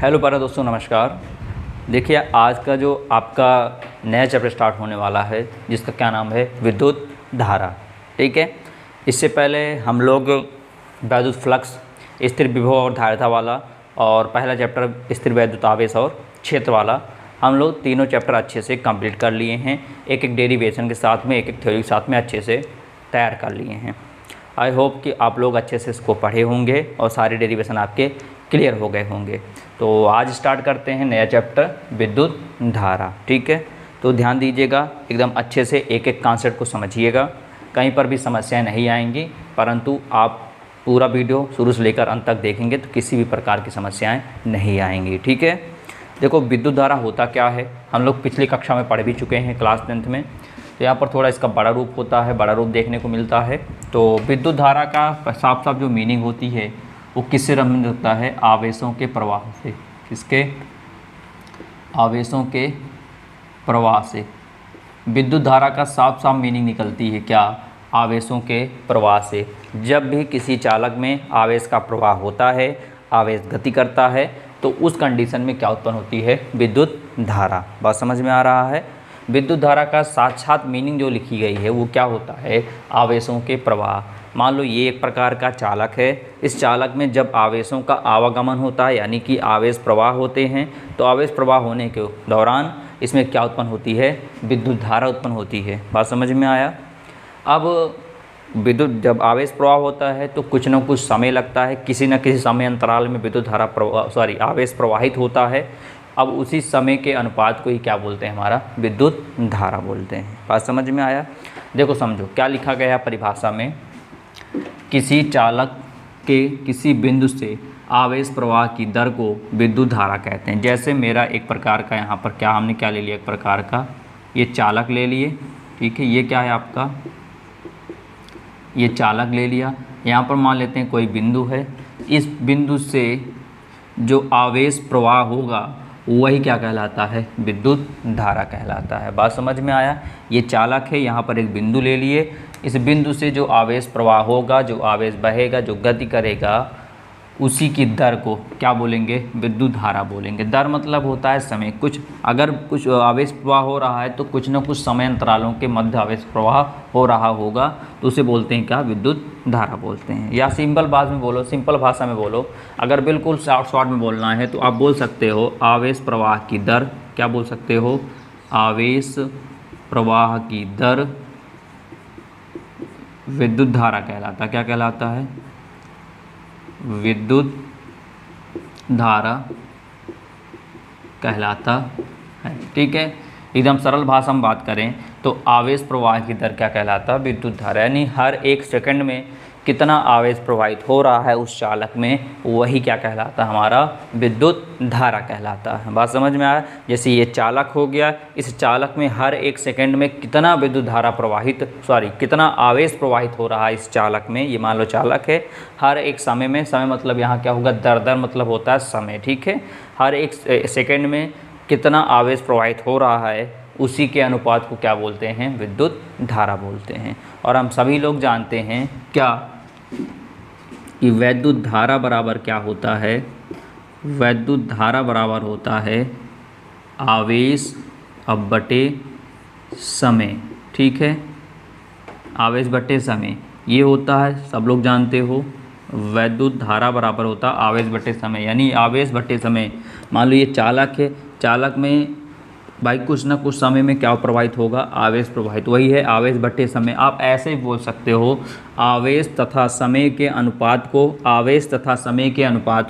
Hello प्यारे दोस्तों, नमस्कार। देखिए, आज का जो आपका नया चैप्टर स्टार्ट होने वाला है जिसका क्या नाम है विद्युत धारा। ठीक है, इससे पहले हम लोग वैद्युत फ्लक्स, स्थिर विभव और धारिता वाला और पहला चैप्टर स्थिर वैद्युत आवेश और क्षेत्र वाला हम लोग तीनों चैप्टर अच्छे से कंप्लीट कर लिए हैं। एक एक डेरिवेशन के साथ में, एक एक थ्योरी के साथ में अच्छे से तैयार कर लिए हैं। आई होप कि आप लोग अच्छे से इसको पढ़े होंगे और सारे डेरिवेशन आपके क्लियर हो गए होंगे। तो आज स्टार्ट करते हैं नया चैप्टर विद्युत धारा। ठीक है, तो ध्यान दीजिएगा, एकदम अच्छे से एक एक कॉन्सेप्ट को समझिएगा। कहीं पर भी समस्याएं नहीं आएंगी, परंतु आप पूरा वीडियो शुरू से लेकर अंत तक देखेंगे तो किसी भी प्रकार की समस्याएं नहीं आएंगी। ठीक है, देखो विद्युत धारा होता क्या है, हम लोग पिछली कक्षा में पढ़ भी चुके हैं क्लास 10th में। तो यहाँ पर थोड़ा इसका बड़ा रूप होता है, बड़ा रूप देखने को मिलता है। तो विद्युत धारा का साफ साफ जो मीनिंग होती है वो किससे संबंधित होता है, आवेशों के प्रवाह से। किसके? आवेशों के प्रवाह से। विद्युत धारा का साफ साफ मीनिंग निकलती है क्या? आवेशों के प्रवाह से। जब भी किसी चालक में आवेश का प्रवाह होता है, आवेश गति करता है, तो उस कंडीशन में क्या उत्पन्न होती है? विद्युत धारा। बात समझ में आ रहा है? विद्युत धारा का साक्षात मीनिंग जो लिखी गई है वो क्या होता है? आवेशों के प्रवाह। मान लो ये एक प्रकार का चालक है, इस चालक में जब आवेशों का आवागमन होता है यानी कि आवेश प्रवाह होते हैं, तो आवेश प्रवाह होने के दौरान इसमें क्या उत्पन्न होती है? विद्युत धारा उत्पन्न होती है। बात समझ में आया? अब विद्युत जब आवेश प्रवाह होता है तो कुछ न कुछ समय लगता है, किसी न किसी समय अंतराल में विद्युत धारा आवेश प्रवाहित होता है। अब उसी समय के अनुपात को ही क्या बोलते हैं? हमारा विद्युत धारा बोलते हैं। बात समझ में आया? देखो समझो क्या लिखा गया है परिभाषा में। किसी चालक के किसी बिंदु से आवेश प्रवाह की दर को विद्युत धारा कहते हैं। जैसे मेरा एक प्रकार का यहाँ पर क्या हमने क्या ले लिया, एक प्रकार का ये चालक ले लिए। ठीक है, ये क्या है आपका? ये चालक ले लिया। यहाँ पर मान लेते हैं कोई बिंदु है, इस बिंदु से जो आवेश प्रवाह होगा वही क्या कहलाता है? विद्युत धारा कहलाता है। बात समझ में आया? ये चालक है, यहाँ पर एक बिंदु ले लिए, इस बिंदु से जो आवेश प्रवाह होगा, जो आवेश बहेगा, जो गति करेगा, उसी की दर को क्या बोलेंगे? विद्युत धारा बोलेंगे। दर मतलब होता है समय। अगर कुछ आवेश प्रवाह हो रहा है तो कुछ न कुछ समय अंतरालों के मध्य आवेश प्रवाह हो रहा होगा, तो उसे बोलते हैं क्या? विद्युत धारा बोलते हैं। या सिंपल भाषा में बोलो, अगर बिल्कुल शॉर्ट में बोलना है तो आप बोल सकते हो आवेश प्रवाह की दर। क्या बोल सकते हो? आवेश प्रवाह की दर विद्युत धारा कहलाता। क्या कहलाता है? विद्युत धारा कहलाता है। ठीक है, एकदम सरल भाषा में बात करें तो आवेश प्रवाह की दर क्या कहलाता है? विद्युत धारा। यानी हर एक सेकंड में कितना आवेश प्रवाहित हो रहा है उस चालक में, वही क्या कहलाता है? हमारा विद्युत धारा कहलाता है। बात समझ में आया? जैसे ये चालक हो गया, इस चालक में हर एक सेकंड में कितना विद्युत धारा कितना आवेश प्रवाहित हो रहा है इस चालक में। ये मान लो चालक है, हर एक समय में, समय मतलब यहाँ क्या होगा? दर मतलब होता है समय। ठीक है, हर एक सेकंड में कितना आवेश प्रवाहित हो रहा है, उसी के अनुपात को क्या बोलते हैं? विद्युत धारा बोलते हैं। और हम सभी लोग जानते हैं क्या कि वैद्युत धारा बराबर क्या होता है? वैद्युत धारा बराबर होता है आवेश अब बटे समय। ठीक है, आवेश बटे समय ये होता है, सब लोग जानते हो। वैद्युत धारा बराबर होता है आवेश बटे समय, यानी आवेश बटे समय। मान लो ये चालक है, चालक में भाई कुछ ना कुछ समय में क्या प्रवाहित होगा? आवेश प्रवाहित। वही है आवेश बटे समय। आप ऐसे ही बोल सकते हो, आवेश तथा समय के अनुपात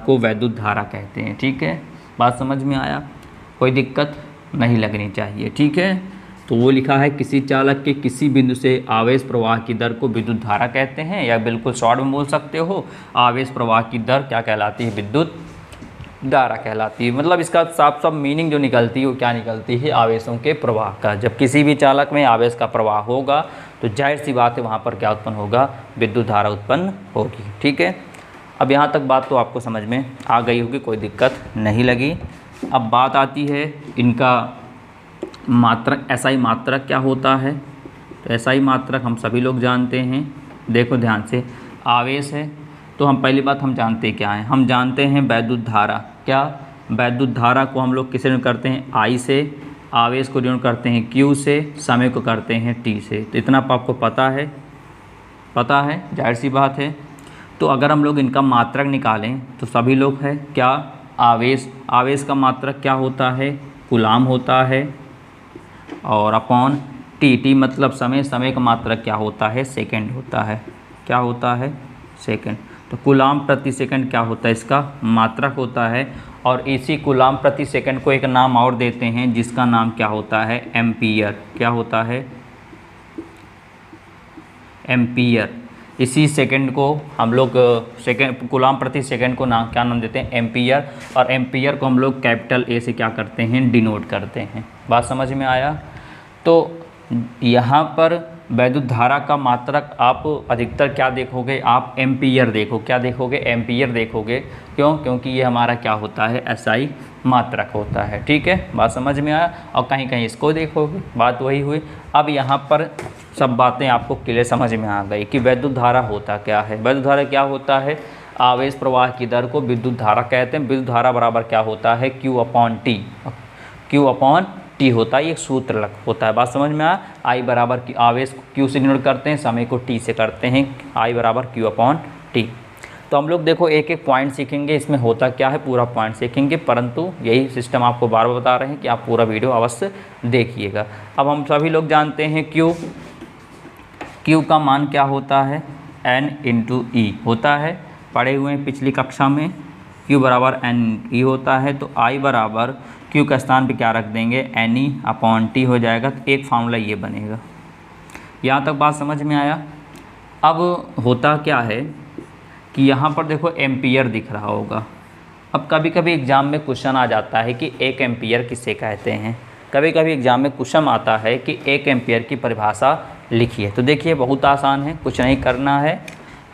को वैद्युत धारा कहते हैं। ठीक है, बात समझ में आया? कोई दिक्कत नहीं लगनी चाहिए। ठीक है, तो वो लिखा है किसी चालक के किसी बिंदु से आवेश प्रवाह की दर को विद्युत धारा कहते हैं। या बिल्कुल शॉर्ट में बोल सकते हो, आवेश प्रवाह की दर क्या कहलाती है? विद्युत धारा कहलाती है। मतलब इसका साफ साफ मीनिंग जो निकलती है वो क्या निकलती है? आवेशों के प्रवाह का। जब किसी भी चालक में आवेश का प्रवाह होगा तो जाहिर सी बात है वहाँ पर क्या उत्पन्न होगा? विद्युत धारा उत्पन्न होगी। ठीक है, अब यहाँ तक बात तो आपको समझ में आ गई होगी, कोई दिक्कत नहीं लगी। अब बात आती है इनका मात्रक। एसआई मात्रक क्या होता है? तो एसआई मात्रक हम सभी लोग जानते हैं। देखो ध्यान से, आवेश है तो हम पहली बात हम जानते क्या हैं? हम जानते हैं वैद्युत धारा। क्या? वैद्युत धारा को हम लोग किसे डिनोट करते हैं, I से, आवेश को डिनोट करते हैं Q से, समय को करते हैं T से। तो इतना आपको पता है, जाहिर सी बात है। तो अगर हम लोग इनका मात्रक निकालें तो सभी लोग है क्या, आवेश का मात्रक क्या होता है, कूलाम होता है, और अपॉन टी मतलब समय का मात्रक क्या होता है, सेकंड होता है। क्या होता है, सेकंड। तो कूलाम प्रति सेकंड क्या होता है, इसका मात्रक होता है। और इसी कूलाम प्रति सेकंड को एक नाम और देते हैं जिसका नाम क्या होता है, एम्पियर। क्या होता है, एम्पियर। इसी सेकंड को हम लोग सेकंड, कूलाम प्रति सेकंड को नाम क्या नाम देते हैं, एम्पियर। और एम्पियर को हम लोग कैपिटल ए से क्या करते हैं, डिनोट करते हैं। बात समझ में आया। तो यहाँ पर वैद्युत धारा का मात्रक आप अधिकतर क्या देखोगे, आप एम्पियर देखो, क्या देखोगे, एम्पियर देखोगे। क्यों, क्योंकि ये हमारा क्या होता है, एसआई मात्रक होता है। ठीक है, बात समझ में आया। और कहीं कहीं इसको देखोगे, बात वही हुई। अब यहाँ पर सब बातें आपको क्लियर समझ में आ गई कि वैद्युत धारा होता क्या है। वैद्युत धारा क्या होता है, आवेश प्रवाह की दर को विद्युत धारा कहते हैं। विद्युत धारा बराबर क्या होता है, Q upon T. Q upon T होता है, एक सूत्र लग होता है। बात समझ में आया। आई बराबर की आवेश को Q से डिनोट करते हैं, समय को T से करते हैं। आई बराबर Q अपॉन टी। तो हम लोग देखो एक एक पॉइंट सीखेंगे, इसमें होता क्या है पूरा पॉइंट सीखेंगे, परंतु यही सिस्टम आपको बार बार बता रहे हैं कि आप पूरा वीडियो अवश्य देखिएगा। अब हम सभी लोग जानते हैं Q का मान क्या होता है, N इंटू ई होता है, पढ़े हुए हैं पिछली कक्षा में। Q बराबर N ई होता है। तो I बराबर Q का स्थान पे क्या रख देंगे, NE अपॉन टी हो जाएगा। तो एक फार्मूला ये बनेगा। यहाँ तक बात समझ में आया। अब होता क्या है कि यहाँ पर देखो एम्पियर दिख रहा होगा। अब कभी कभी एग्ज़ाम में क्वेश्चन आ जाता है कि 1 एम्पियर किसे कहते हैं। कभी कभी एग्ज़ाम में क्वेश्चन आता है कि 1 एम्पियर की परिभाषा लिखिए। तो देखिए बहुत आसान है, कुछ नहीं करना है।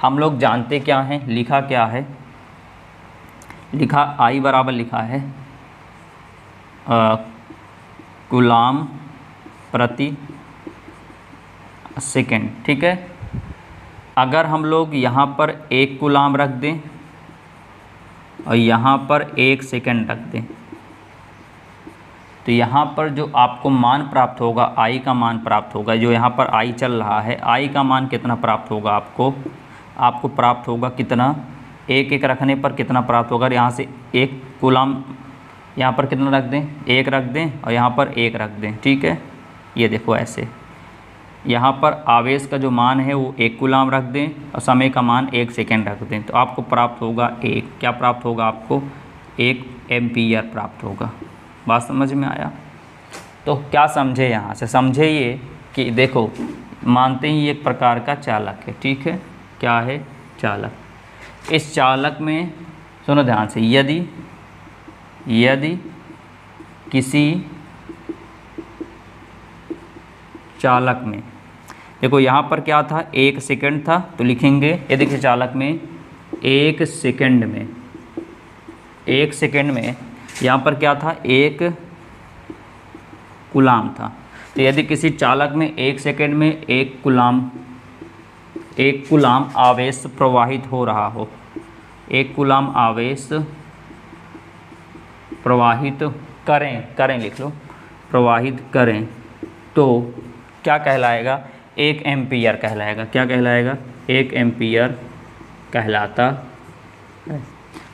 हम लोग जानते क्या हैं, लिखा क्या है, लिखा I बराबर लिखा है कूलाम प्रति सेकंड। ठीक है, अगर हम लोग यहाँ पर 1 कूलाम रख दें और यहाँ पर 1 सेकंड रख दें, तो यहाँ पर जो आपको मान प्राप्त होगा, I का मान प्राप्त होगा। जो यहाँ पर I चल रहा है, I का मान कितना प्राप्त होगा आपको प्राप्त होगा कितना, 1 रखने पर कितना प्राप्त होगा। यहाँ से 1 कूलाम यहाँ पर कितना रख दें, 1 रख दें और यहाँ पर 1 रख दें। ठीक है, ये देखो ऐसे यहाँ पर आवेश का जो मान है वो 1 कूलाम रख दें और समय का मान 1 सेकेंड रख दें, तो आपको प्राप्त होगा क्या प्राप्त होगा, आपको 1 एम्पियर प्राप्त होगा। बात समझ में आया। तो क्या समझे, यहाँ से समझे ये कि देखो मानते ही एक प्रकार का चालक है। ठीक है, क्या है, चालक। इस चालक में सुनो ध्यान से, यदि किसी चालक में, देखो यहाँ पर क्या था, 1 सेकंड था, तो लिखेंगे यदि किसी चालक में 1 सेकंड में यहाँ पर क्या था, 1 कूलाम था। तो यदि किसी चालक में 1 सेकंड में 1 कूलाम आवेश प्रवाहित हो रहा हो, 1 कूलाम आवेश प्रवाहित करें लिख लो, प्रवाहित करें, तो क्या कहलाएगा, 1 एम्पियर कहलाएगा। क्या कहलाएगा, 1 एम्पियर कहलाता है।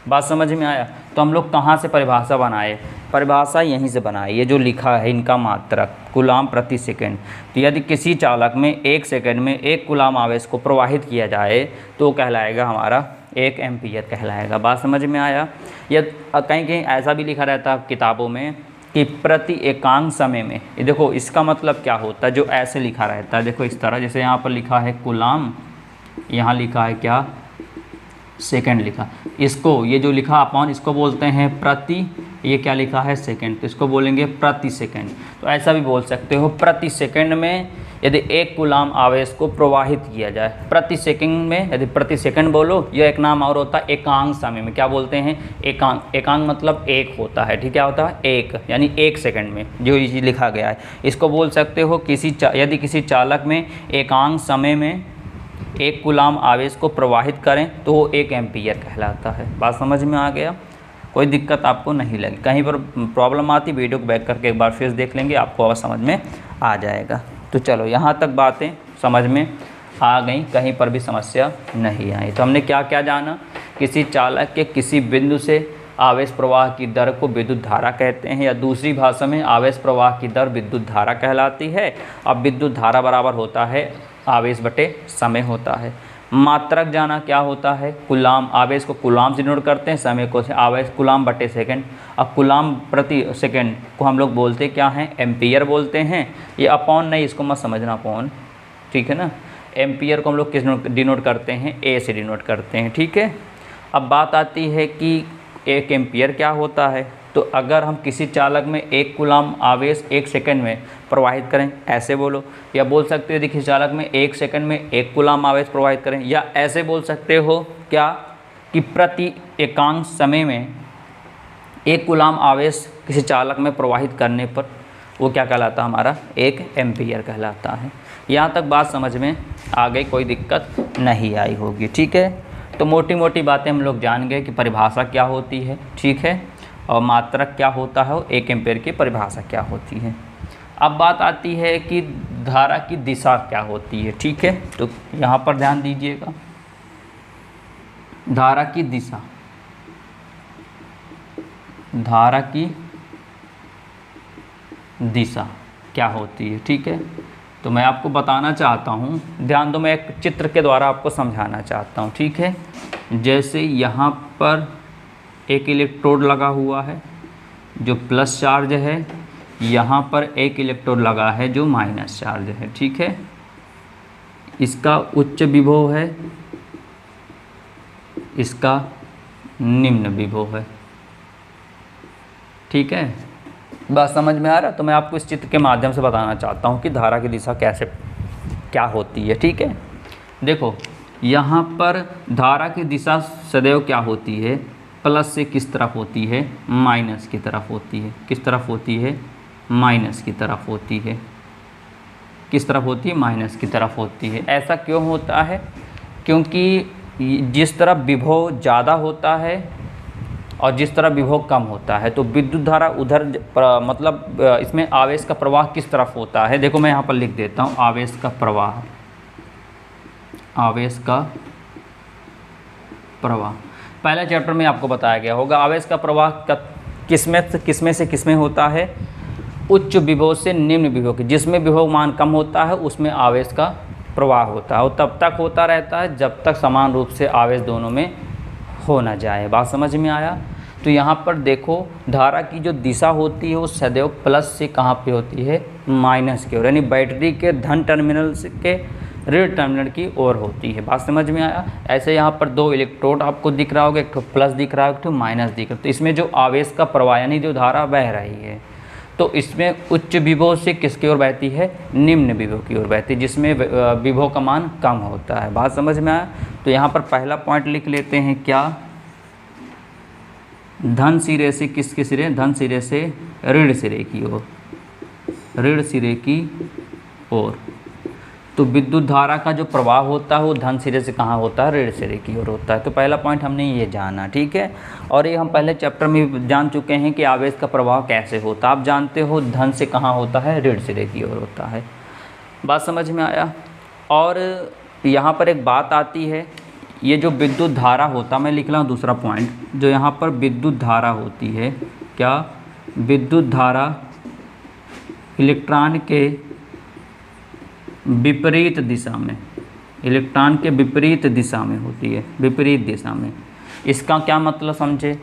बात समझ में आया। तो हम लोग कहाँ से परिभाषा बनाए, परिभाषा यहीं से बनाए, ये जो लिखा है इनका मात्रक कूलाम प्रति सेकंड। तो यदि किसी चालक में 1 सेकंड में 1 कूलाम आवेश को प्रवाहित किया जाए तो कहलाएगा हमारा 1 एम्पियर कहलाएगा। बात समझ में आया। या कहीं कहीं ऐसा भी लिखा रहता है किताबों में कि प्रति एकांक समय में, ये देखो इसका मतलब क्या होता है, जो ऐसे लिखा रहता है, देखो इस तरह, जैसे यहाँ पर लिखा है कूलाम, यहाँ लिखा है क्या, सेकंड लिखा, इसको ये जो लिखा अपॉन इसको बोलते हैं प्रति, ये क्या लिखा है सेकंड, तो इसको बोलेंगे प्रति सेकंड। तो ऐसा भी बोल सकते हो, प्रति सेकंड में यदि 1 कूलाम आवेश को प्रवाहित किया जाए, प्रति सेकंड में यदि प्रति सेकंड बोलो, यह एक नाम और होता है एकांक समय में। क्या बोलते हैं, एकांक मतलब 1 होता है। ठीक, क्या होता है, 1 यानी 1 सेकंड में जो ये लिखा गया है, इसको बोल सकते हो यदि किसी चालक में एकांक समय में 1 कूलाम आवेश को प्रवाहित करें तो वो 1 एम्पियर कहलाता है। बात समझ में आ गया। कोई दिक्कत आपको नहीं लगी। कहीं पर प्रॉब्लम आती वीडियो को बैक करके एक बार फिर देख लेंगे, आपको आवाज़ समझ में आ जाएगा। तो चलो यहाँ तक बातें समझ में आ गई, कहीं पर भी समस्या नहीं आई। तो हमने क्या क्या जाना, किसी चालक के किसी बिंदु से आवेश प्रवाह की दर को विद्युत धारा कहते हैं, या दूसरी भाषा में आवेश प्रवाह की दर विद्युत धारा कहलाती है। अब विद्युत धारा बराबर होता है आवेश बटे समय होता है। मात्रक जाना क्या होता है, कूलाम, आवेश को कूलाम से डिनोट करते हैं, समय को आवेश कूलाम बटे सेकंड। अब कूलाम प्रति सेकंड को हम लोग बोलते क्या हैं, एम्पियर बोलते हैं। ये अपॉन नहीं, इसको मत समझना अपॉन, ठीक है ना। एम्पियर को हम लोग किस डिनोट करते हैं, ए से डिनोट करते हैं, ठीक है। अब बात आती है कि एक एम्पियर क्या होता है। तो अगर हम किसी चालक में 1 कूलाम आवेश 1 सेकंड में प्रवाहित करें, ऐसे बोलो, या बोल सकते हो देखिए चालक में 1 सेकंड में 1 कूलाम आवेश प्रवाहित करें, या ऐसे बोल सकते हो क्या कि प्रति एकांक समय में 1 कूलाम आवेश किसी चालक में प्रवाहित करने पर वो क्या कहलाता है, हमारा 1 एम्पियर कहलाता है। यहाँ तक बात समझ में आ गई, कोई दिक्कत नहीं आई होगी, ठीक है। तो मोटी मोटी बातें हम लोग जान गए कि परिभाषा क्या होती है, ठीक है, और मात्रक क्या होता है, 1 एम्पियर की परिभाषा क्या होती है। अब बात आती है कि धारा की दिशा क्या होती है, ठीक है। तो यहाँ पर ध्यान दीजिएगा, धारा की दिशा, धारा की दिशा क्या होती है, ठीक है। तो मैं आपको बताना चाहता हूँ, ध्यान दो, मैं एक चित्र के द्वारा आपको समझाना चाहता हूँ, ठीक है। जैसे यहाँ पर एक इलेक्ट्रोड लगा हुआ है जो प्लस चार्ज है, यहाँ पर एक इलेक्ट्रोड लगा है जो माइनस चार्ज है, ठीक है। इसका उच्च विभव है, इसका निम्न विभव है, ठीक है। बात समझ में आ रहा है। तो मैं आपको इस चित्र के माध्यम से बताना चाहता हूँ कि धारा की दिशा कैसे क्या होती है, ठीक है। देखो यहाँ पर धारा की दिशा सदैव क्या होती है, प्लस से किस तरफ होती है, माइनस की तरफ होती है। किस तरफ होती है, माइनस की तरफ होती है। किस तरफ होती है, माइनस की तरफ होती है। ऐसा क्यों होता है, क्योंकि जिस तरफ विभव ज़्यादा होता है और जिस तरह विभव कम होता है, तो विद्युत धारा उधर मतलब इसमें आवेश का प्रवाह किस तरफ होता है। देखो मैं यहाँ पर लिख देता हूँ, आवेश का प्रवाह, आवेश का प्रवाह पहले चैप्टर में आपको बताया गया होगा। आवेश का प्रवाह किसमें से किसमें होता है, उच्च विभव से निम्न विभव के। जिसमें विभव मान कम होता है उसमें आवेश का प्रवाह होता है, और तब तक होता रहता है जब तक समान रूप से आवेश दोनों में हो ना जाए। बात समझ में आया। तो यहाँ पर देखो धारा की जो दिशा होती है वो सदैव प्लस से कहाँ पे होती है, माइनस की ओर, यानी बैटरी के धन टर्मिनल के ऋण टर्मिनल की ओर होती है। बात समझ में आया। ऐसे यहाँ पर 2 इलेक्ट्रोड आपको दिख रहा होगा, एक तो प्लस दिख रहा है, एक तो माइनस दिख रहा है। तो इसमें जो आवेश का प्रवाह यानी जो धारा बह रही है, तो इसमें उच्च विभव से किसकी ओर बहती है, निम्न विभव की ओर बहती है, जिसमें विभव का मान कम होता है। बात समझ में आया। तो यहाँ पर पहला पॉइंट लिख लेते हैं, क्या, धन सिरे से किसके सिरे, धन सिरे से ऋण सिरे की ओर, ऋण सिरे की ओर। तो विद्युत धारा का जो प्रवाह होता है वो धन सिरे से कहाँ होता है, ऋण सिरे की ओर होता है। तो पहला पॉइंट हमने ये जाना, ठीक है। और ये हम पहले चैप्टर में जान चुके हैं कि आवेश का प्रवाह कैसे होता है। आप जानते हो धन से कहाँ होता है, ऋण सिरे की ओर होता है। बात समझ में आया। और यहाँ पर एक बात आती है, ये जो विद्युत धारा होता, मैं लिख रहा हूँ दूसरा पॉइंट, जो यहाँ पर विद्युत धारा होती है, क्या, विद्युत धारा इलेक्ट्रॉन के विपरीत दिशा में, इलेक्ट्रॉन के विपरीत दिशा में होती है, विपरीत दिशा में। इसका क्या मतलब समझे,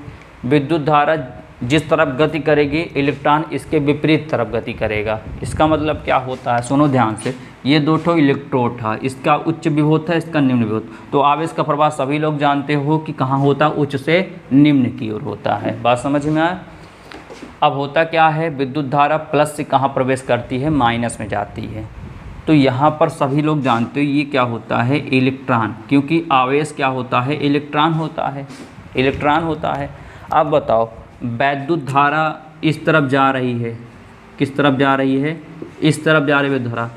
विद्युत धारा जिस तरफ गति करेगी इलेक्ट्रॉन इसके विपरीत तरफ गति करेगा। इसका मतलब क्या होता है, सुनो ध्यान से। ये 2 इलेक्ट्रोड था, इसका उच्च विभव था, इसका निम्न विभव। तो आवेश का प्रवाह सभी लोग जानते हो कि कहाँ होता है, उच्च से निम्न की ओर होता है। बात समझ में आया। अब होता क्या है, विद्युत धारा प्लस से कहाँ प्रवेश करती है, माइनस में जाती है। तो यहाँ पर सभी लोग जानते हो ये क्या होता है, इलेक्ट्रॉन, क्योंकि आवेश क्या होता है, इलेक्ट्रॉन होता है, इलेक्ट्रॉन होता है। अब बताओ वैद्युत धारा इस तरफ जा रही है, किस तरफ जा रही है, इस तरफ जा रही है विद्युत धारा।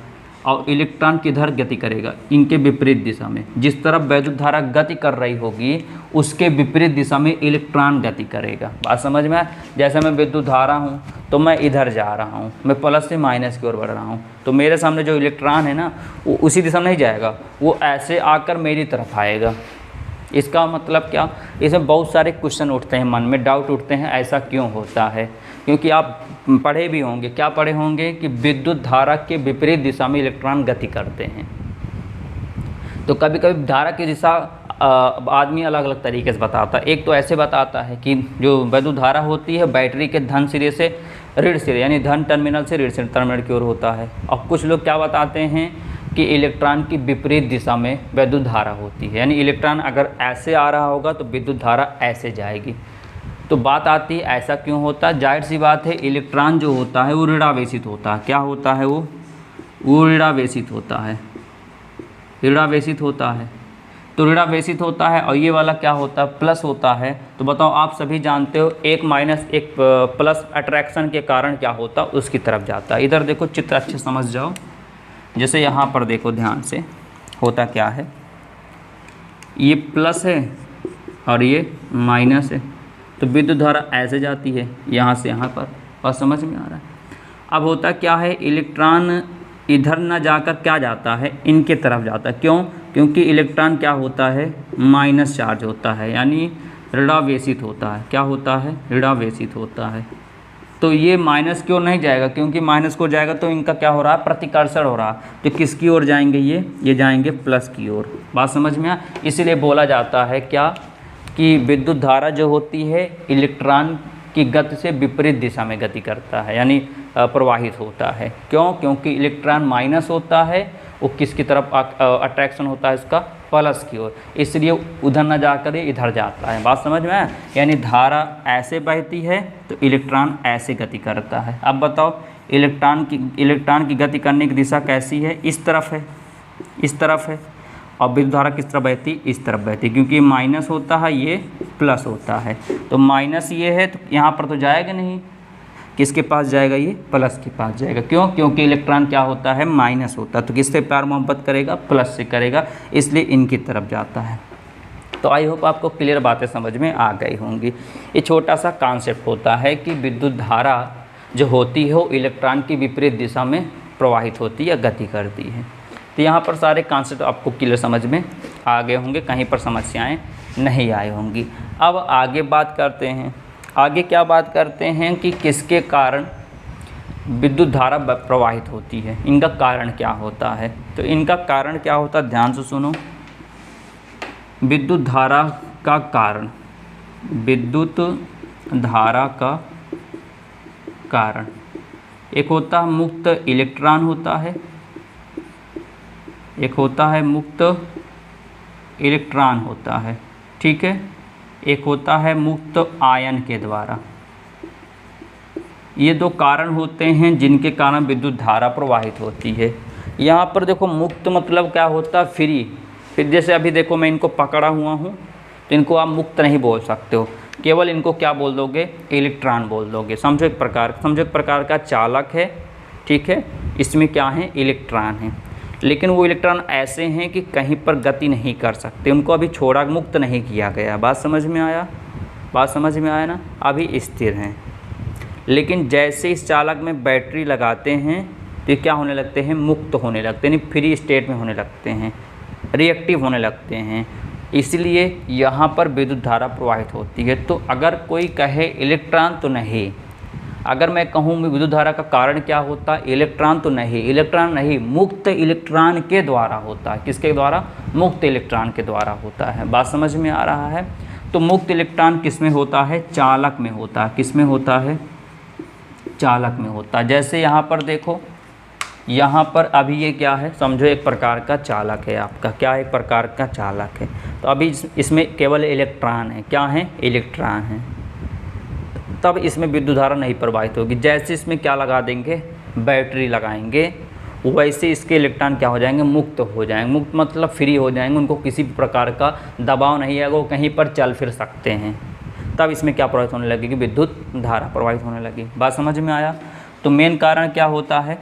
और इलेक्ट्रॉन किधर गति करेगा, इनके विपरीत दिशा में। जिस तरफ वैद्युत धारा गति कर रही होगी उसके विपरीत दिशा में इलेक्ट्रॉन गति करेगा। बात समझ में आया? जैसे मैं विद्युत धारा हूँ तो मैं इधर जा रहा हूँ, मैं प्लस से माइनस की ओर बढ़ रहा हूँ, तो मेरे सामने जो इलेक्ट्रॉन है ना वो उसी दिशा में नहीं जाएगा, वो ऐसे आकर मेरी तरफ आएगा। इसका मतलब क्या, इसमें बहुत सारे क्वेश्चन उठते हैं, मन में डाउट उठते हैं, ऐसा क्यों होता है? क्योंकि आप पढ़े भी होंगे, क्या पढ़े होंगे कि विद्युत धारा के विपरीत दिशा में इलेक्ट्रॉन गति करते हैं। तो कभी कभी धारा की दिशा आदमी अलग अलग तरीके से बताता है। एक तो ऐसे बताता है कि जो विद्युत धारा होती है बैटरी के धन सिरे से ऋण सिरे, यानी धन टर्मिनल से ऋण टर्मिनल की ओर होता है। और कुछ लोग क्या बताते हैं कि इलेक्ट्रॉन की विपरीत दिशा में विद्युत धारा होती है, यानी इलेक्ट्रॉन अगर ऐसे आ रहा होगा तो विद्युत धारा ऐसे जाएगी। तो बात आती है ऐसा क्यों होता है? जाहिर सी बात है, इलेक्ट्रॉन जो होता है वो ऋणावेशित होता है। क्या होता है? वो ऋणावेशित होता है, ऋणावेशित होता है। तो ऋणावेशित होता है और ये वाला क्या होता है? प्लस होता है। तो बताओ, आप सभी जानते हो एक माइनस एक प्लस अट्रैक्शन के कारण क्या होता है? उसकी तरफ जाता है। इधर देखो, चित्र अच्छे समझ जाओ। जैसे यहाँ पर देखो ध्यान से, होता क्या है, ये प्लस है और ये माइनस है, तो विद्युत धारा ऐसे जाती है यहाँ से यहाँ पर। बात समझ में आ रहा है? अब होता क्या है, इलेक्ट्रॉन इधर न जाकर क्या जाता है, इनके तरफ जाता है। क्यों? क्योंकि इलेक्ट्रॉन क्या होता है, माइनस चार्ज होता है, यानी ऋणावेशित होता है। क्या होता है? ऋणावेशित होता है। तो ये माइनस की ओर नहीं जाएगा, क्योंकि माइनस को जाएगा तो इनका क्या हो रहा है, प्रतिकर्षण हो रहा है। तो किसकी ओर जाएंगे ये जाएंगे प्लस की ओर। बात समझ में आ? इसीलिए बोला जाता है क्या, कि विद्युत धारा जो होती है इलेक्ट्रॉन की गति से विपरीत दिशा में गति करता है, यानी प्रवाहित होता है। क्यों? क्योंकि इलेक्ट्रॉन माइनस होता है, वो किसकी तरफ अट्रैक्शन होता है इसका, प्लस की ओर, इसलिए उधर न जाकर ये इधर जाता है। बात समझ में आया? यानी धारा ऐसे बहती है तो इलेक्ट्रॉन ऐसे गति करता है। अब बताओ, इलेक्ट्रॉन की गति करने की दिशा कैसी है? इस तरफ है, इस तरफ है। और विद्युत धारा किस तरफ बहती? इस तरफ बहती, क्योंकि माइनस होता है, ये प्लस होता है। तो माइनस ये है तो यहाँ पर तो जाएगा नहीं, किसके पास जाएगा? ये प्लस के पास जाएगा। क्यों? क्योंकि इलेक्ट्रॉन क्या होता है, माइनस होता है। तो किससे प्यार मोहब्बत करेगा? प्लस से करेगा, इसलिए इनकी तरफ जाता है। तो आई होप आपको क्लियर बातें समझ में आ गई होंगी। ये छोटा सा कॉन्सेप्ट होता है कि विद्युत धारा जो होती है वो इलेक्ट्रॉन की विपरीत दिशा में प्रवाहित होती है या गति करती है। तो यहाँ पर सारे कॉन्सेप्ट आपको क्लियर समझ में आ गए होंगे, कहीं पर समस्याएं नहीं आई होंगी। अब आगे बात करते हैं, आगे क्या बात करते हैं कि किसके कारण विद्युत धारा प्रवाहित होती है, इनका कारण क्या होता है। तो इनका कारण क्या होता है, ध्यान से सुनो। विद्युत धारा का कारण, विद्युत धारा का कारण, एक होता है मुक्त इलेक्ट्रॉन होता है, एक होता है मुक्त इलेक्ट्रॉन होता है, ठीक है। एक होता है मुक्त आयन के द्वारा। ये दो कारण होते हैं जिनके कारण विद्युत धारा प्रवाहित होती है। यहाँ पर देखो, मुक्त मतलब क्या होता है, फ्री। फिर जैसे अभी देखो, मैं इनको पकड़ा हुआ हूँ तो इनको आप मुक्त नहीं बोल सकते हो, केवल इनको क्या बोल दोगे, इलेक्ट्रॉन बोल दोगे। समझो एक प्रकार का चालक है, ठीक है, इसमें क्या है, इलेक्ट्रॉन है। लेकिन वो इलेक्ट्रॉन ऐसे हैं कि कहीं पर गति नहीं कर सकते, उनको अभी छोड़ा, मुक्त नहीं किया गया। बात समझ में आया? बात समझ में आया ना? अभी स्थिर हैं। लेकिन जैसे इस चालक में बैटरी लगाते हैं तो ये क्या होने लगते हैं, मुक्त होने लगते हैं, यानी फ्री स्टेट में होने लगते हैं, रिएक्टिव होने लगते हैं। इसलिए यहाँ पर विद्युत धारा प्रवाहित होती है। तो अगर कोई कहे इलेक्ट्रॉन तो नहीं, अगर मैं कहूँ विद्युत धारा का कारण क्या होता है, इलेक्ट्रॉन तो नहीं, इलेक्ट्रॉन नहीं, मुक्त इलेक्ट्रॉन के द्वारा होता है। किसके द्वारा? मुक्त इलेक्ट्रॉन के द्वारा होता है। बात समझ में आ रहा है? तो मुक्त इलेक्ट्रॉन किस में होता है, चालक में होता है। किस में होता है? चालक में होता है। जैसे यहाँ पर देखो, यहाँ पर अभी ये क्या है, समझो एक प्रकार का चालक है आपका, क्या एक प्रकार का चालक है। तो अभी इसमें केवल इलेक्ट्रॉन है, क्या है, इलेक्ट्रॉन है। तब इसमें विद्युत धारा नहीं प्रवाहित होगी। जैसे इसमें क्या लगा देंगे, बैटरी लगाएंगे, वैसे इसके इलेक्ट्रॉन क्या हो जाएंगे, मुक्त हो जाएंगे। मुक्त मतलब फ्री हो जाएंगे, उनको किसी भी प्रकार का दबाव नहीं है, वो कहीं पर चल फिर सकते हैं। तब इसमें क्या प्रवाहित होने लगेगी, विद्युत धारा प्रवाहित होने लगी। बात समझ में आया? तो मेन कारण क्या होता है,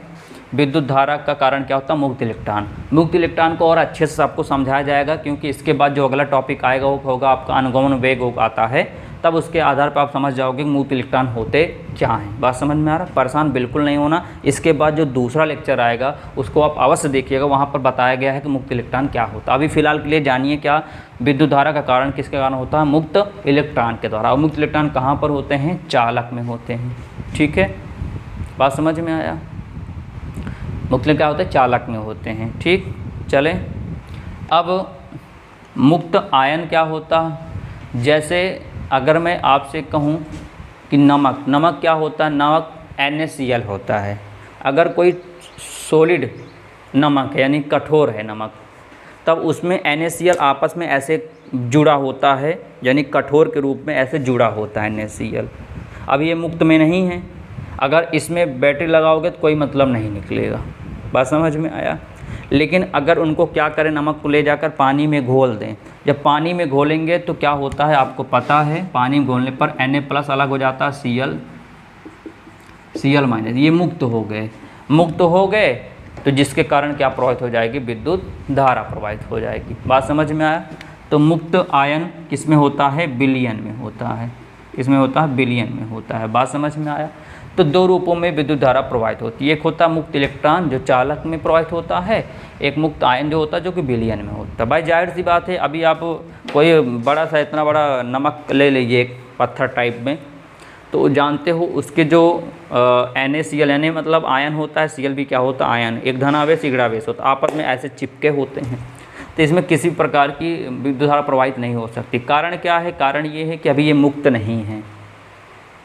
विद्युत धारा का कारण क्या होता है? मुक्त इलेक्ट्रॉन। मुक्त इलेक्ट्रॉन को और अच्छे से आपको समझाया जाएगा, क्योंकि इसके बाद जो अगला टॉपिक आएगा वो होगा आपका अनुगमन वेग आता है, तब उसके आधार पर आप समझ जाओगे मुक्त इलेक्ट्रॉन होते क्या हैं। बात समझ में आ रहा है? परेशान बिल्कुल नहीं होना। इसके बाद जो दूसरा लेक्चर आएगा उसको आप अवश्य देखिएगा, वहाँ पर बताया गया है कि मुक्त इलेक्ट्रॉन क्या होता है। अभी फिलहाल के लिए जानिए क्या विद्युत धारा का कारण किसके कारण होता है? मुक्त इलेक्ट्रॉन के द्वारा। और मुक्त इलेक्ट्रॉन कहाँ पर होते हैं? चालक में होते हैं। ठीक है, बात समझ में आया? मुक्त क्या होते हैं? चालक में होते हैं। ठीक, चलें अब मुक्त आयन क्या होता? जैसे अगर मैं आपसे कहूँ कि नमक क्या होता है? नमक NaCl होता है। अगर कोई सॉलिड नमक है यानी कठोर है नमक, तब उसमें NaCl आपस में ऐसे जुड़ा होता है, यानी कठोर के रूप में ऐसे जुड़ा होता है NaCl। अब ये मुक्त में नहीं है, अगर इसमें बैटरी लगाओगे तो कोई मतलब नहीं निकलेगा। बात समझ में आया? लेकिन अगर उनको क्या करें, नमक को ले जाकर पानी में घोल दें, जब पानी में घोलेंगे तो क्या होता है आपको पता है? पानी में घोलने पर Na+ अलग हो जाता है, Cl-, ये मुक्त हो गए। मुक्त हो गए तो जिसके कारण क्या प्रवाहित हो जाएगी? विद्युत धारा प्रवाहित हो जाएगी। बात समझ में आया? तो मुक्त आयन किस में होता है? विलयन में होता है। किसमें होता है? विलयन में होता है। बात समझ में आया? तो दो रूपों में विद्युत धारा प्रवाहित होती है। एक होता है मुक्त इलेक्ट्रॉन जो चालक में प्रवाहित होता है, एक मुक्त आयन जो होता है जो कि विलयन में होता है। भाई जाहिर सी बात है, अभी आप कोई बड़ा सा इतना बड़ा नमक ले लीजिए एक पत्थर टाइप में, तो जानते हो उसके जो NaCl यानी मतलब आयन होता है, Cl भी क्या होता है? आयन। एक धनावेश एक ऋणावेश होता है, आपस में ऐसे चिपके होते हैं, तो इसमें किसी प्रकार की विद्युत धारा प्रवाहित नहीं हो सकती। कारण क्या है? कारण ये है कि अभी ये मुक्त नहीं है।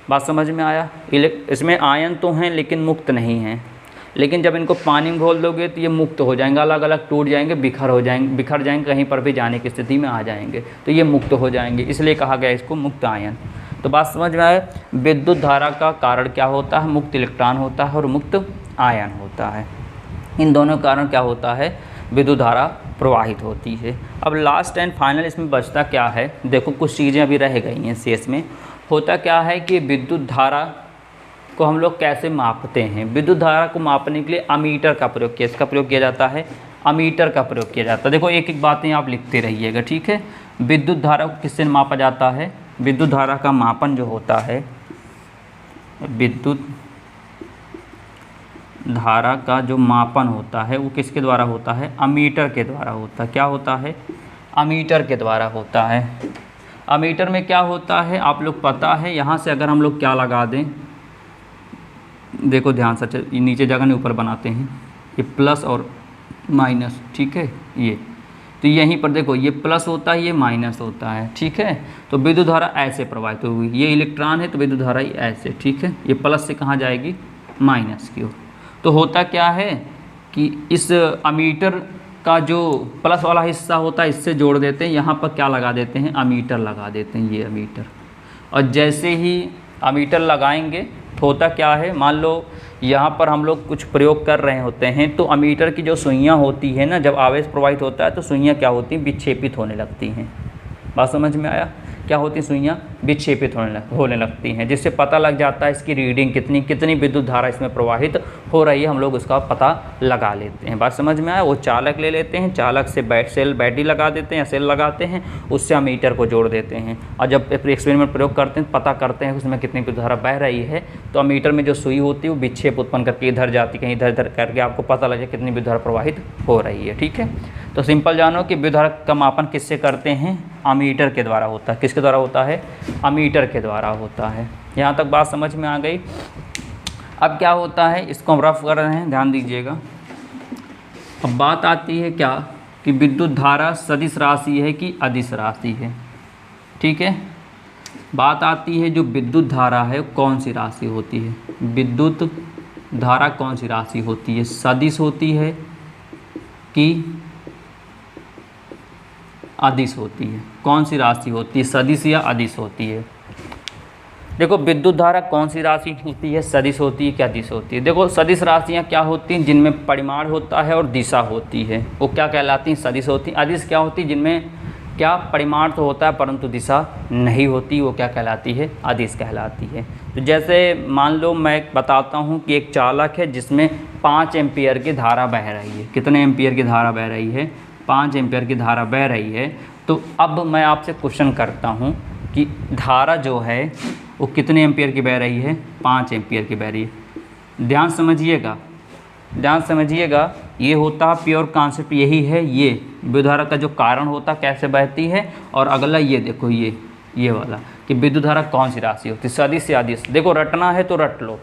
बात समझ में आया? इसमें आयन तो हैं लेकिन मुक्त नहीं हैं। लेकिन जब इनको पानी में घोल दोगे तो ये मुक्त हो जाएंगे, अलग अलग टूट जाएंगे, बिखर जाएंगे, कहीं पर भी जाने की स्थिति में आ जाएंगे, तो ये मुक्त हो जाएंगे, इसलिए कहा गया इसको मुक्त आयन। तो बात समझ में आया? विद्युत धारा का कारण क्या होता है? मुक्त इलेक्ट्रॉन होता है और मुक्त आयन होता है। इन दोनों कारण क्या होता है? विद्युत धारा प्रवाहित होती है। अब लास्ट एंड फाइनल इसमें बचता क्या है? देखो कुछ चीज़ें अभी रह गई हैं शेष में। होता क्या है कि विद्युत धारा को हम लोग कैसे मापते हैं? विद्युत धारा को मापने के लिए अमीटर का प्रयोग किया, इसका प्रयोग किया जाता है, अमीटर का प्रयोग किया जाता है। देखो एक एक बातें आप लिखते रहिएगा, ठीक है? विद्युत धारा को किससे मापा जाता है? विद्युत धारा का मापन जो होता है, विद्युत धारा का जो मापन होता है वो किसके द्वारा होता है? अमीटर के द्वारा होता है। क्या होता है? अमीटर के द्वारा होता है। अमीटर में क्या होता है आप लोग पता है? यहाँ से अगर हम लोग क्या लगा दें, देखो ध्यान से, नीचे जगह नहीं ऊपर बनाते हैं, ये प्लस और माइनस, ठीक है? ये तो यहीं पर देखो ये प्लस होता है, ये माइनस होता है, ठीक है? तो विद्युत धारा ऐसे प्रवाहित होगी, ये इलेक्ट्रॉन है तो विद्युत धारा ही ऐसे, ठीक है? ये प्लस से कहाँ जाएगी? माइनस की ओर। तो होता क्या है कि इस अमीटर का जो प्लस वाला हिस्सा होता है इससे जोड़ देते हैं, यहाँ पर क्या लगा देते हैं? अमीटर लगा देते हैं, ये अमीटर। और जैसे ही अमीटर लगाएंगे तो होता क्या है, मान लो यहाँ पर हम लोग कुछ प्रयोग कर रहे होते हैं, तो अमीटर की जो सुइयाँ होती है ना, जब आवेश प्रवाहित होता है तो सुइयाँ क्या होती हैं? विक्षेपित होने लगती हैं। बात समझ में आया? क्या होती हैं? सुइयाँ विक्षेपित होने लगती हैं, जिससे पता लग जाता है इसकी रीडिंग कितनी विद्युत धारा इसमें प्रवाहित हो रही है, हम लोग उसका पता लगा लेते हैं। बात समझ में आया? वो चालक ले लेते हैं, चालक से बैटरी लगा देते हैं या सेल लगाते हैं, उससे अमीटर को जोड़ देते हैं, और जब एक्सपेरिमेंट प्रयोग करते हैं पता करते हैं उसमें कितनी विद्युत धारा बह रही है, तो अमीटर में जो सुई होती है वो विक्षेप उत्पन्न करके इधर जाती, कहीं इधर करके आपको पता लगे कितनी विद्युत धारा प्रवाहित हो रही है, ठीक है? तो सिंपल जानो कि विद्युत धारा का मापन किससे करते हैं? अमीटर के द्वारा होता है। किसके द्वारा होता है? अमीटर के द्वारा होता है। यहाँ तक बात समझ में आ गई? अब क्या होता है, इसको हम रफ कर रहे हैं, ध्यान दीजिएगा। अब बात आती है क्या कि विद्युत धारा सदिश राशि है कि अदिश राशि है, ठीक है? बात आती है जो विद्युत धारा है कौन सी राशि होती है? विद्युत धारा कौन सी राशि होती है? सदिश होती है कि अदिश होती है? कौन सी राशि होती है? सदिश या अदिश होती है? देखो विद्युत धारा कौन सी राशि होती है? सदिश होती है क्या अदिश होती है? देखो सदिश राशियाँ क्या होती हैं? जिनमें परिमाण होता है और दिशा होती है, वो क्या कहलाती हैं? सदिश होती हैं। अदिश क्या होती है? जिनमें क्या परिमाण तो होता है परंतु दिशा नहीं होती, वो क्या कहलाती है? अदिश कहलाती है। तो जैसे मान लो मैं बताता हूँ कि एक चालक है जिसमें 5 एम्पियर की धारा बह रही है। कितने एम्पियर की धारा बह रही है? 5 एम्पियर की धारा बह रही है। तो अब मैं आपसे क्वेश्चन करता हूँ कि धारा जो है वो कितने एम्पियर की बह रही है? 5 एम्पियर की बह रही है। ध्यान समझिएगा, ध्यान समझिएगा, ये होता प्योर कॉन्सेप्ट यही है। ये विद्युत धारा का जो कारण होता कैसे बहती है, और अगला ये देखो ये वाला कि विद्युत धारा कौन सी राशि होती है, सदिश या अदिश। देखो रटना है तो रट लो,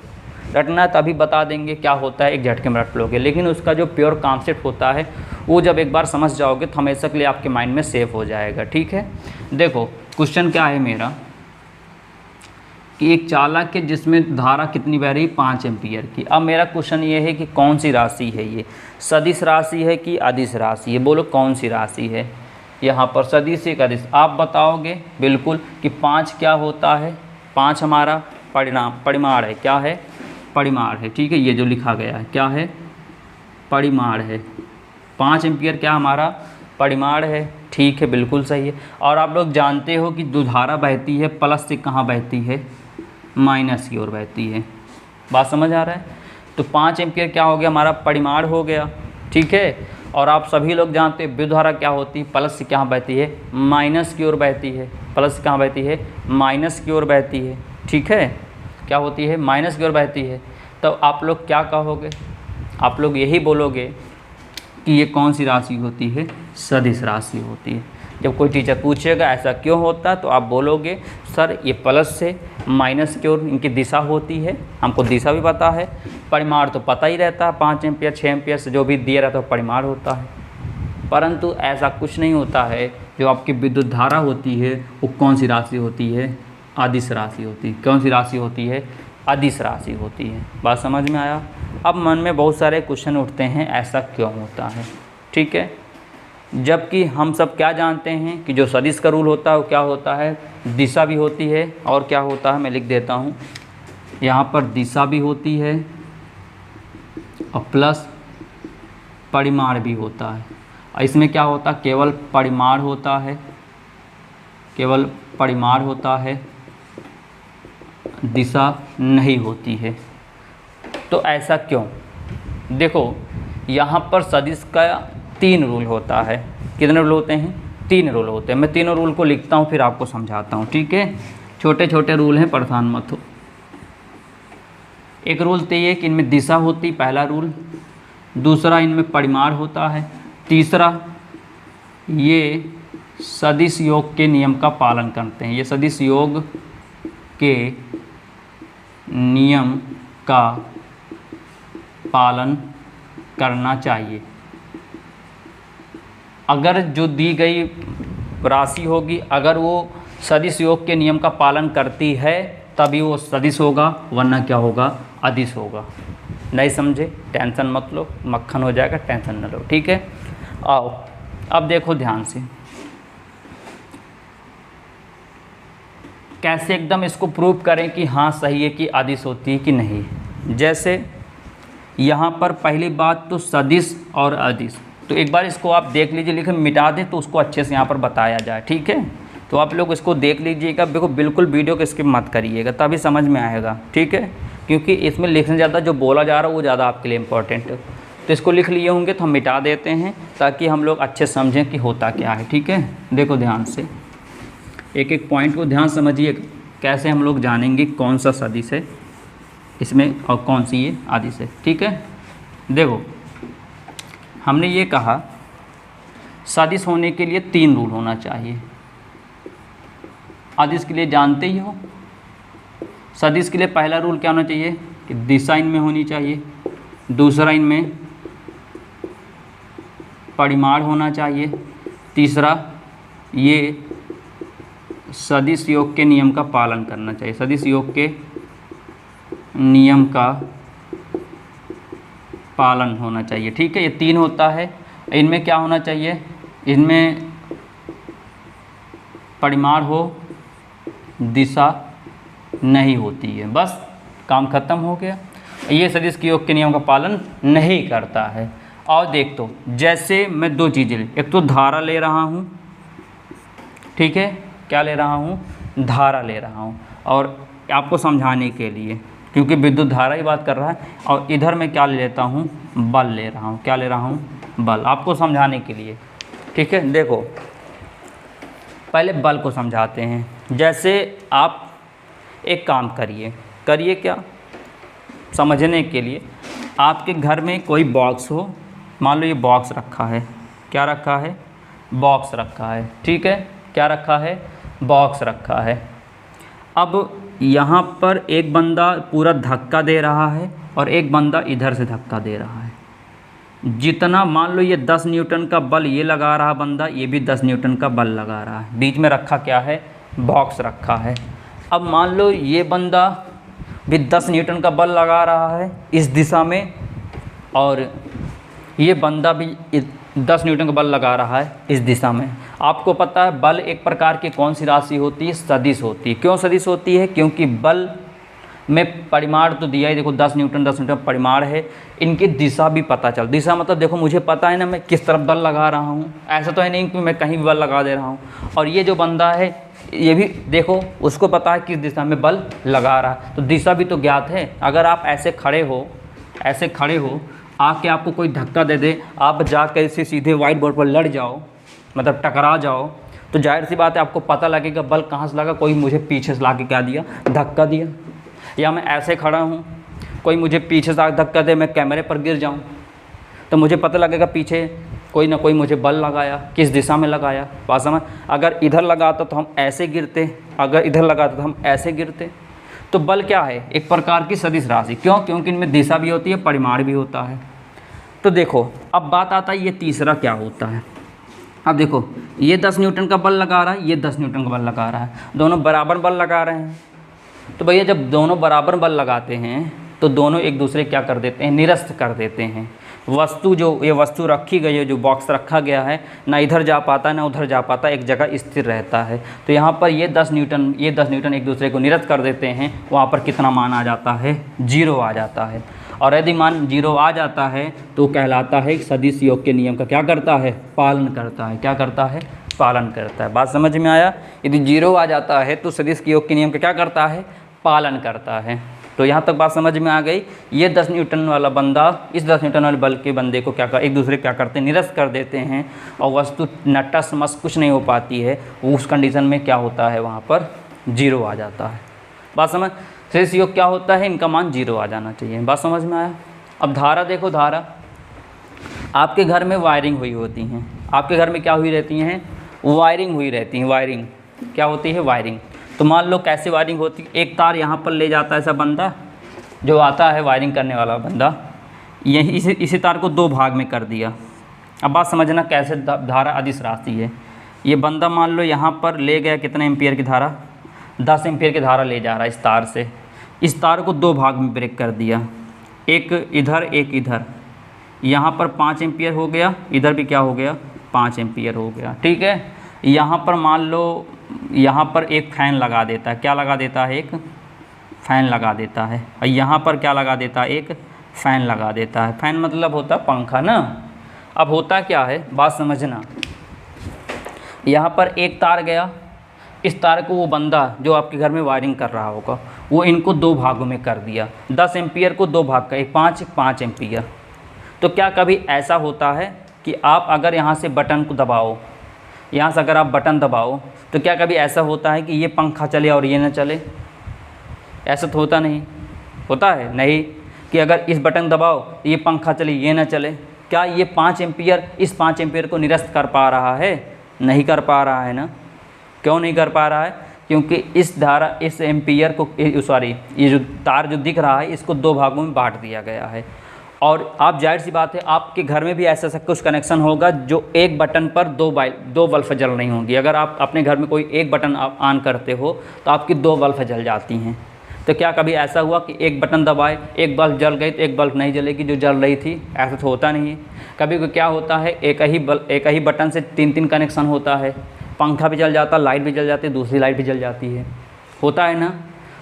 रटना है तभी बता देंगे क्या होता है, एक झटके में रट लोगे। लेकिन उसका जो प्योर कॉन्सेप्ट होता है वो जब एक बार समझ जाओगे तो हमेशा के लिए आपके माइंड में सेव हो जाएगा। ठीक है, देखो क्वेश्चन क्या है मेरा कि एक चालक है जिसमें धारा कितनी बह रही? 5 एम्पियर की। अब मेरा क्वेश्चन ये है कि कौन सी राशि है ये, सदिश राशि है कि अदिश राशि है? बोलो कौन सी राशि है यहाँ पर, सदिश एक अदिश? आप बताओगे बिल्कुल कि 5 क्या होता है? 5 हमारा परिमाण है। क्या है? परिमाण है। ठीक है, ये जो लिखा गया है क्या है? परिमाण है। 5 एम्पियर क्या हमारा? परिमाण है। ठीक है, बिल्कुल सही है। और आप लोग जानते हो कि जो धारा बहती है प्लस से कहाँ बहती है? माइनस की ओर बहती है। बात समझ आ रहा है? तो 5 एम्पियर क्या हो गया? हमारा परिमाण हो गया। ठीक है, और आप सभी लोग जानते हैं विद्युत धारा क्या होती है? प्लस से कहाँ बहती है? माइनस की ओर बहती है। प्लस से कहाँ बहती है? माइनस की ओर बहती है। ठीक है, क्या होती है? माइनस की ओर बहती है। तो आप लोग क्या कहोगे? आप लोग यही बोलोगे कि ये कौन सी राशि होती है? सदिश राशि होती है। जब कोई टीचर पूछेगा ऐसा क्यों होता है तो आप बोलोगे सर ये प्लस से माइनस की ओर इनकी दिशा होती है। हमको दिशा भी पता है, परिमाण तो पता ही रहता है, 5 एम्पियर 6 एम्पियर से जो भी दिया रहता है परिमाण होता है। परंतु ऐसा कुछ नहीं होता है। जो आपकी विद्युत धारा होती है वो कौन सी राशि होती है? अदिश राशि होती है। कौन सी राशि होती है? अदिश राशि होती है। बात समझ में आया? अब मन में बहुत सारे क्वेश्चन उठते हैं ऐसा क्यों होता है। ठीक है, जबकि हम सब क्या जानते हैं कि जो सदिश का रूल होता है वो क्या होता है? दिशा भी होती है और क्या होता है, मैं लिख देता हूँ यहाँ पर, दिशा भी होती है और प्लस परिमाण भी होता है। और इसमें क्या होता है? केवल परिमाण होता है, केवल परिमाण होता है, दिशा नहीं होती है। तो ऐसा क्यों? देखो यहाँ पर सदिश का 3 रूल होता है। कितने रूल होते हैं? 3 रूल होते हैं। मैं तीनों रूल को लिखता हूँ फिर आपको समझाता हूँ। ठीक है, छोटे छोटे रूल हैं, परेशान मत हो। एक रूल तो ये कि इनमें दिशा होती, पहला रूल। दूसरा इनमें परिमाण होता है। तीसरा ये सदिश योग के नियम का पालन करते हैं। ये सदिश योग के नियम का पालन करना चाहिए। अगर जो दी गई राशि होगी अगर वो सदिश योग के नियम का पालन करती है तभी वो सदिश होगा, वरना क्या होगा? अदिश होगा। नहीं समझे? टेंशन मत लो, मक्खन हो जाएगा, टेंशन न लो। ठीक है, आओ अब देखो ध्यान से कैसे एकदम इसको प्रूव करें कि हाँ सही है कि अदिश होती है कि नहीं। जैसे यहाँ पर पहली बात तो सदिश और अदिश, तो एक बार इसको आप देख लीजिए, लिखे मिटा दें तो उसको अच्छे से यहाँ पर बताया जाए। ठीक है, तो आप लोग इसको देख लीजिएगा। देखो बिल्कुल वीडियो को स्किप मत करिएगा, तभी समझ में आएगा। ठीक है, क्योंकि इसमें लिखने ज़्यादा जो बोला जा रहा है वो ज़्यादा आपके लिए इम्पोर्टेंट है। तो इसको लिख लिए होंगे तो हम मिटा देते हैं ताकि हम लोग अच्छे समझें कि होता क्या है। ठीक है, देखो ध्यान से एक एक पॉइंट को ध्यान समझिए, कैसे हम लोग जानेंगे कौन सा सदिश है इसमें और कौन सी ये अदिश है। ठीक है, देखो हमने ये कहा सदिश होने के लिए 3 रूल होना चाहिए। अदिश के लिए जानते ही हो, सदिश के लिए पहला रूल क्या होना चाहिए कि दिशा इनमें होनी चाहिए। दूसरा इनमें परिमाण होना चाहिए। तीसरा ये सदिश योग के नियम का पालन करना चाहिए। सदिश योग के नियम का पालन होना चाहिए। ठीक है, ये 3 होता है। इनमें क्या होना चाहिए? इनमें परिमाण हो, दिशा नहीं होती है, बस काम खत्म हो गया। ये सदिश के योग के नियम का पालन नहीं करता है। और देख तो जैसे मैं 2 चीज़ें एक तो धारा ले रहा हूँ। ठीक है, क्या ले रहा हूँ? धारा ले रहा हूँ। और आपको समझाने के लिए, क्योंकि विद्युत धारा ही बात कर रहा है, और इधर मैं क्या ले लेता हूँ, बल ले रहा हूँ। क्या ले रहा हूँ, बल, आपको समझाने के लिए। ठीक है, देखो पहले बल को समझाते हैं। जैसे आप एक काम करिए क्या, समझने के लिए, आपके घर में कोई बॉक्स हो, मान लो ये बॉक्स रखा है, क्या रखा है, बॉक्स रखा है। ठीक है, क्या रखा है, बॉक्स रखा है। अब यहाँ पर एक बंदा पूरा धक्का दे रहा है और एक बंदा इधर से धक्का दे रहा है। जितना मान लो ये 10 न्यूटन का बल ये लगा रहा बंदा, ये भी 10 न्यूटन का बल लगा रहा है। बीच में रखा क्या है, बॉक्स रखा है। अब मान लो ये बंदा भी 10 न्यूटन का बल लगा रहा है इस दिशा में, और ये बंदा भी 10 न्यूटन का बल लगा रहा है इस दिशा में। आपको पता है बल एक प्रकार की कौन सी राशि होती है, सदिश होती है। क्यों सदिश होती है, क्योंकि बल में परिमाण तो दिया ही, देखो 10 न्यूटन परिमाण है, इनकी दिशा भी पता चल, दिशा मतलब देखो मुझे पता है ना मैं किस तरफ बल लगा रहा हूँ, ऐसा तो है नहीं कि मैं कहीं भी बल लगा दे रहा हूँ। और ये जो बंदा है ये भी देखो उसको पता है किस दिशा में बल लगा रहा है, तो दिशा भी तो ज्ञात है। अगर आप ऐसे खड़े हो आके आपको कोई धक्का दे दे, आप जाकर इसे सीधे वाइट बोर्ड पर लड़ जाओ, मतलब टकरा जाओ, तो जाहिर सी बात है आपको पता लगेगा बल कहाँ से लगा, कोई मुझे पीछे से ला के क्या दिया, धक्का दिया। या मैं ऐसे खड़ा हूँ, कोई मुझे पीछे से धक्का दे, मैं कैमरे पर गिर जाऊँ, तो मुझे पता लगेगा पीछे कोई ना कोई मुझे बल लगाया, किस दिशा में लगाया। बात समझ, अगर इधर लगाता तो हम ऐसे गिरते, अगर इधर लगाता तो हम ऐसे गिरते। तो बल क्या है, एक प्रकार की सदिश राशि। क्यों, क्योंकि इनमें दिशा भी होती है, परिमाण भी होता है। तो देखो अब बात आता है ये तीसरा क्या होता है। अब देखो ये 10 न्यूटन का बल लगा रहा है, ये 10 न्यूटन का बल लगा रहा है, दोनों बराबर बल लगा रहे हैं। तो भैया जब दोनों बराबर बल लगाते हैं तो दोनों एक दूसरे क्या कर देते हैं, निरस्त कर देते हैं। वस्तु जो ये वस्तु रखी गई है, जो बॉक्स रखा गया है, ना इधर जा पाता है ना उधर जा पाता, एक जगह स्थिर रहता है। तो यहाँ पर ये 10 न्यूटन एक दूसरे को निरस्त कर देते हैं। वहाँ पर कितना मान आ जाता है, 0 आ जाता है। और यदि मान 0 आ जाता है तो कहलाता है सदिश योग के नियम का क्या करता है, पालन करता है। क्या करता है, पालन करता है। बात समझ में आया। यदि 0 आ जाता है तो सदिश योग के नियम का क्या करता है, पालन करता है। तो यहाँ तक बात समझ में आ गई। ये 10 न्यूटन वाला बंदा इस 10 न्यूटन वाले बल के बंदे को क्या कर, एक दूसरे क्या करते हैं, निरस्त कर देते हैं, और वस्तु नटस मस कुछ नहीं हो पाती है। उस कंडीशन में क्या होता है, वहाँ पर 0 आ जाता है। बात समझ, सदिश योग क्या होता है, इनका मान 0 आ जाना चाहिए। बात समझ में आया। अब धारा देखो, धारा आपके घर में वायरिंग हुई होती हैं, आपके घर में क्या हुई रहती हैं, वायरिंग हुई रहती है। वायरिंग क्या होती है, वायरिंग। तो मान लो कैसे वायरिंग होती है, एक तार यहाँ पर ले जाता है ऐसा बंदा जो आता है वायरिंग करने वाला बंदा, यही इसी तार को 2 भाग में कर दिया। अब बात समझना कैसे धारा अदिश राशि है। ये बंदा मान लो यहाँ पर ले गया कितने एम्पियर की धारा, 10 एम्पियर की धारा ले जा रहा है इस तार से। इस तार को 2 भाग में ब्रेक कर दिया, एक इधर एक इधर। यहाँ पर 5 एम्पियर हो गया, इधर भी क्या हो गया, 5 एम्पियर हो गया। ठीक है, यहाँ पर मान लो यहाँ पर एक फ़ैन लगा देता है। क्या लगा देता है, एक फ़ैन लगा देता है। और यहाँ पर क्या लगा देता है, एक फ़ैन लगा देता है। फ़ैन मतलब होता है पंखा ना। अब होता क्या है, बात समझना, यहाँ पर एक तार गया, इस तार को वो बंदा जो आपके घर में वायरिंग कर रहा होगा वो इनको 2 भागों में कर दिया। 10 एम्पियर को 2 भाग का, एक 5 एम्पियर। तो क्या कभी ऐसा होता है कि आप अगर यहाँ से बटन को दबाओ, यहाँ से अगर आप बटन दबाओ, तो क्या कभी ऐसा होता है कि ये पंखा चले और ये ना चले? ऐसा तो होता नहीं, होता है नहीं कि अगर इस बटन दबाओ ये पंखा चले ये ना चले। क्या ये 5 एम्पियर इस 5 एम्पियर को निरस्त कर पा रहा है? नहीं कर पा रहा है ना। क्यों नहीं कर पा रहा है? क्योंकि इस धारा, इस एम्पियर को, सॉरी, ये जो तार जो दिख रहा है इसको 2 भागों में बांट दिया गया है। और आप जाहिर सी बात है आपके घर में भी ऐसा कुछ कनेक्शन होगा जो एक बटन पर 2 बल्ब जल रही होंगी। अगर आप अपने घर में कोई एक बटन आप ऑन करते हो तो आपकी 2 बल्ब जल जाती हैं। तो क्या कभी ऐसा हुआ कि एक बटन दबाए, एक बल्ब जल गई तो एक बल्ब नहीं जलेगी जो जल रही थी? ऐसा तो होता नहीं है। कभी क्या होता है, एक ही बटन से 3 कनेक्शन होता है, पंखा भी जल जाता, लाइट भी जल जाती है, दूसरी लाइट भी जल जाती है, होता है ना।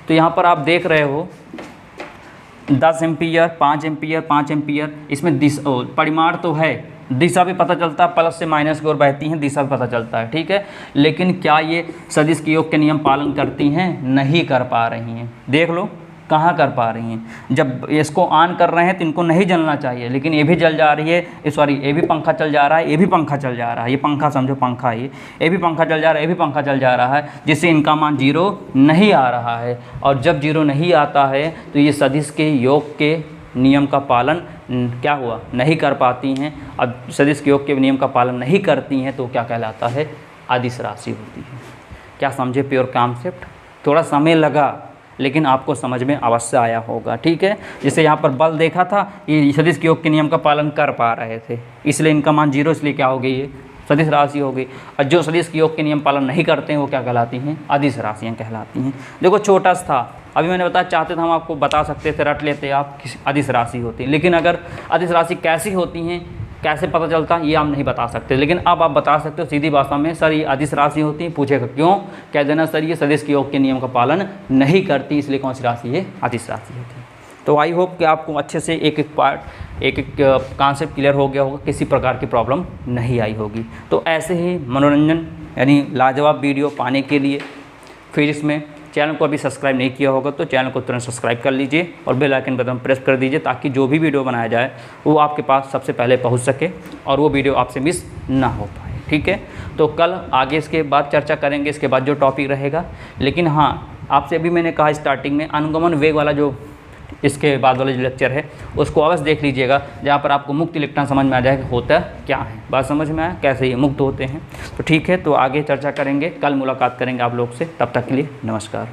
तो यहाँ पर आप देख रहे हो 10 एम्पियर 5 एम्पियर 5 एम्पियर, इसमें परिमाण तो है दिशा भी पता चलता है, प्लस से माइनस की ओर बहती हैं, दिशा भी पता चलता है, ठीक है। लेकिन क्या ये सदिश के योग के नियम पालन करती हैं? नहीं कर पा रही हैं। देख लो कहाँ कर पा रही हैं। जब इसको ऑन कर रहे हैं तो इनको नहीं जलना चाहिए, लेकिन ये भी जल जा रही है, सॉरी ये भी पंखा चल जा रहा है, ये भी पंखा चल जा रहा है, ये पंखा समझो पंखा है, ये भी पंखा चल जा रहा है, ये भी पंखा चल जा रहा है, जिससे इनका मान 0 नहीं आ रहा है। और जब 0 नहीं आता है तो ये सदिश के योग के नियम का पालन क्या हुआ? नहीं कर पाती हैं। अब सदिश के योग के नियम का पालन नहीं करती हैं तो क्या कहलाता है? अदिश राशि होती है। क्या समझे प्योर कॉन्सेप्ट? थोड़ा समय लगा लेकिन आपको समझ में अवश्य आया होगा, ठीक है। जैसे यहाँ पर बल देखा था, ये सदिश के योग के नियम का पालन कर पा रहे थे, इसलिए इनका मान 0, इसलिए क्या हो गई? ये सदिश राशि हो गई। और जो सदिश के योग के नियम पालन नहीं करते हैं वो क्या कहलाती हैं? अदिश राशियाँ कहलाती हैं। देखो छोटा सा था, अभी मैंने बताया, चाहते थे हम आपको बता सकते थे, रट लेते आप किसी अदिश राशि होती है, लेकिन अगर अदिश राशि कैसी होती हैं, कैसे पता चलता ये हम नहीं बता सकते। लेकिन अब आप बता सकते हो सीधी भाषा में, सर ये अदिश राशि होती है। पूछेगा क्यों? कह देना सर ये सदिश के योग के नियम का पालन नहीं करती, इसलिए कौन सी राशि है? अदिश राशि होती है। तो आई होप कि आपको अच्छे से एक एक पार्ट, एक एक कॉन्सेप्ट क्लियर हो गया होगा, किसी प्रकार की प्रॉब्लम नहीं आई होगी। तो ऐसे ही मनोरंजन यानी लाजवाब वीडियो पाने के लिए फिर इसमें चैनल को अभी सब्सक्राइब नहीं किया होगा तो चैनल को तुरंत सब्सक्राइब कर लीजिए और बेल आइकन बटन प्रेस कर दीजिए, ताकि जो भी वीडियो बनाया जाए वो आपके पास सबसे पहले पहुंच सके और वो वीडियो आपसे मिस ना हो पाए, ठीक है। तो कल आगे इसके बाद चर्चा करेंगे, इसके बाद जो टॉपिक रहेगा। लेकिन हाँ, आपसे अभी मैंने कहा स्टार्टिंग में, अनुगमन वेग वाला जो इसके बाद वाला जो लेक्चर है उसको अवश्य देख लीजिएगा, जहाँ पर आपको मुक्त इलेक्ट्रॉन समझ में आ जाएगा होता क्या है। बात समझ में आया कैसे ये मुक्त होते हैं? तो ठीक है, तो आगे चर्चा करेंगे, कल मुलाकात करेंगे आप लोग से। तब तक के लिए नमस्कार।